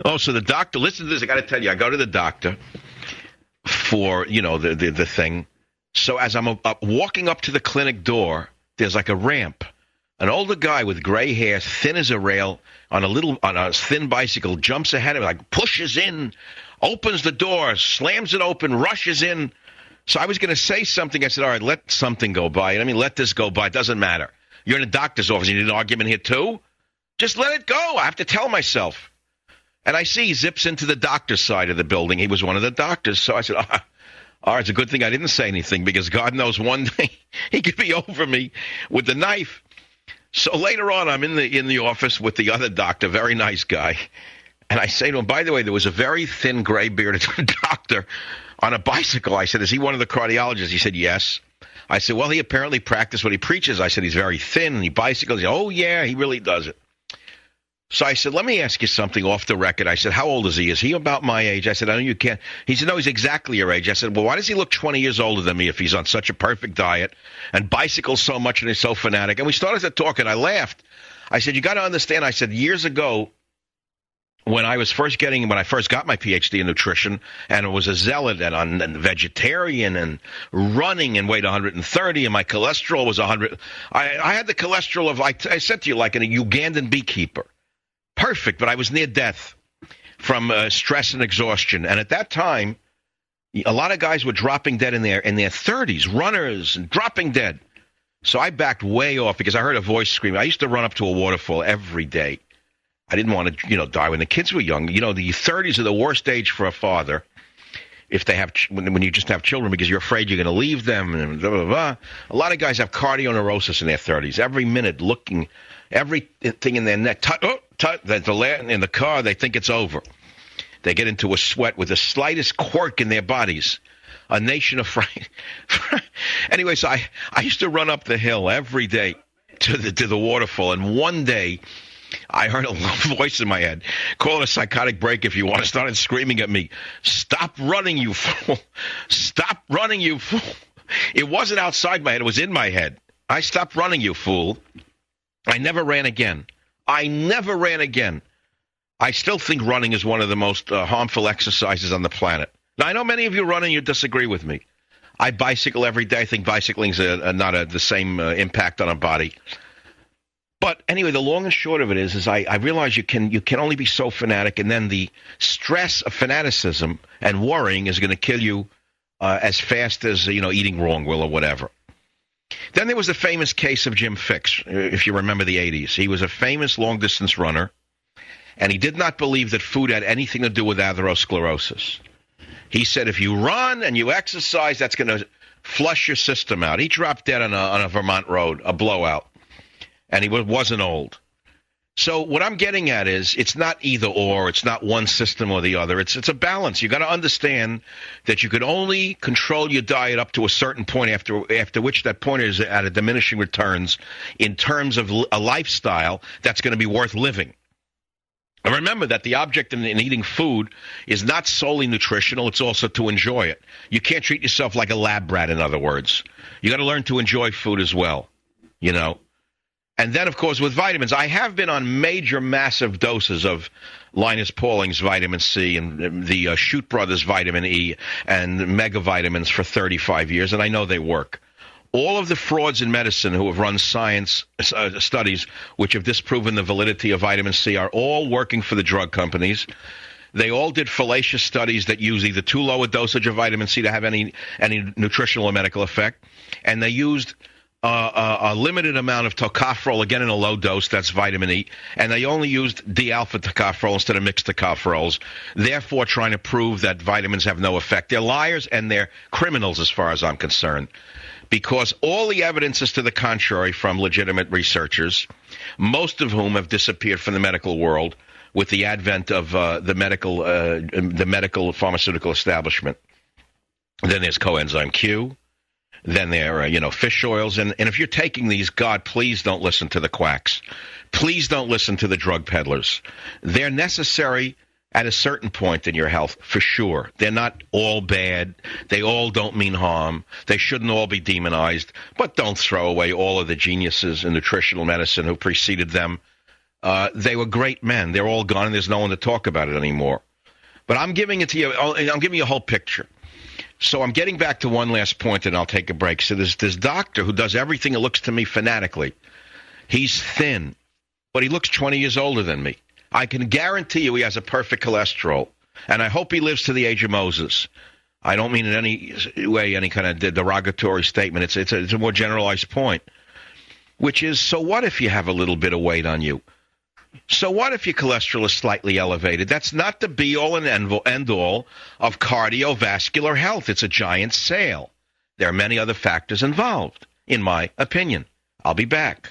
Oh, so the doctor, listen to this. I got to tell you, I go to the doctor for, the thing. So as I'm walking up to the clinic door, there's like a ramp. An older guy with gray hair, thin as a rail, on a thin bicycle, jumps ahead of me, like pushes in, opens the door, slams it open, rushes in. So I was going to say something. I said, all right, let something go by. I mean, let this go by. It doesn't matter. You're in a doctor's office. You need an argument here too? Just let it go. I have to tell myself. And I see he zips into the doctor's side of the building. He was one of the doctors. So I said, all right, it's a good thing I didn't say anything, because God knows one day he could be over me with the knife. So later on, I'm in the office with the other doctor, very nice guy. And I say to him, by the way, there was a very thin, gray-bearded doctor on a bicycle. I said, is he one of the cardiologists? He said, yes. I said, well, he apparently practiced what he preaches. I said, he's very thin and he bicycles. He said, oh, yeah, he really does it. So I said, let me ask you something off the record. I said, how old is he? Is he about my age? I said, I know you can't. He said, no, he's exactly your age. I said, well, why does he look 20 years older than me if he's on such a perfect diet and bicycles so much and he's so fanatic? And we started to talk, and I laughed. I said, you got to understand, I said, years ago, when I first got my PhD in nutrition, and it was a zealot and vegetarian and running and weighed 130, and my cholesterol was 100. I had the cholesterol of, I said to you, like a Ugandan beekeeper. Perfect, but I was near death from stress and exhaustion. And at that time, a lot of guys were dropping dead in their 30s, runners, and dropping dead. So I backed way off because I heard a voice screaming. I used to run up to a waterfall every day. I didn't want to, die when the kids were young. The 30s are the worst age for a father if they have when you just have children, because you're afraid you're going to leave them and blah, blah, blah. A lot of guys have cardioneurosis in their 30s. Every minute looking, everything in their neck. In the car, they think it's over. They get into a sweat with the slightest quirk in their bodies. A nation afraid. Anyway, so I used to run up the hill every day to the waterfall, and one day I heard a voice in my head, call it a psychotic break if you want, started screaming at me, stop running, you fool. Stop running, you fool. It wasn't outside my head. It was in my head. I stopped running, you fool. I never ran again. I still think running is one of the most harmful exercises on the planet. Now, I know many of you run and you disagree with me. I bicycle every day. I think bicycling is not the same impact on a body. But anyway, the long and short of it is I realize you can only be so fanatic, and then the stress of fanaticism and worrying is going to kill you as fast as eating wrong will or whatever. Then there was the famous case of Jim Fixx, if you remember the 80s. He was a famous long-distance runner, and he did not believe that food had anything to do with atherosclerosis. He said if you run and you exercise, that's going to flush your system out. He dropped dead on a Vermont road, a blowout, and he wasn't old. So what I'm getting at is it's not either or. It's not one system or the other. It's a balance. You got to understand that you can only control your diet up to a certain point, after which that point is at a diminishing returns in terms of a lifestyle that's going to be worth living. And remember that the object in eating food is not solely nutritional. It's also to enjoy it. You can't treat yourself like a lab rat, in other words. You got to learn to enjoy food as well, And then, of course, with vitamins, I have been on major, massive doses of Linus Pauling's vitamin C and the Shoot Brothers vitamin E and megavitamins for 35 years, and I know they work. All of the frauds in medicine who have run science studies which have disproven the validity of vitamin C are all working for the drug companies. They all did fallacious studies that use either too low a dosage of vitamin C to have any nutritional or medical effect, and they used a limited amount of tocopherol, again in a low dose, that's vitamin E, and they only used D-alpha tocopherol instead of mixed tocopherols, therefore trying to prove that vitamins have no effect. They're liars and they're criminals as far as I'm concerned, because all the evidence is to the contrary from legitimate researchers, most of whom have disappeared from the medical world with the advent of the medical pharmaceutical establishment. Then there's coenzyme Q. Then there are, fish oils. And if you're taking these, God, please don't listen to the quacks. Please don't listen to the drug peddlers. They're necessary at a certain point in your health, for sure. They're not all bad. They all don't mean harm. They shouldn't all be demonized. But don't throw away all of the geniuses in nutritional medicine who preceded them They were great men. They're all gone, and there's no one to talk about it anymore. But I'm giving it to you. I'm giving you a whole picture. So I'm getting back to one last point, and I'll take a break. So there's this doctor who does everything, it looks to me, fanatically. He's thin, but he looks 20 years older than me. I can guarantee you he has a perfect cholesterol, and I hope he lives to the age of Moses. I don't mean in any way any kind of derogatory statement. It's a more generalized point, which is, so what if you have a little bit of weight on you? So what if your cholesterol is slightly elevated? That's not the be-all and end-all of cardiovascular health. It's a giant sale. There are many other factors involved, in my opinion. I'll be back.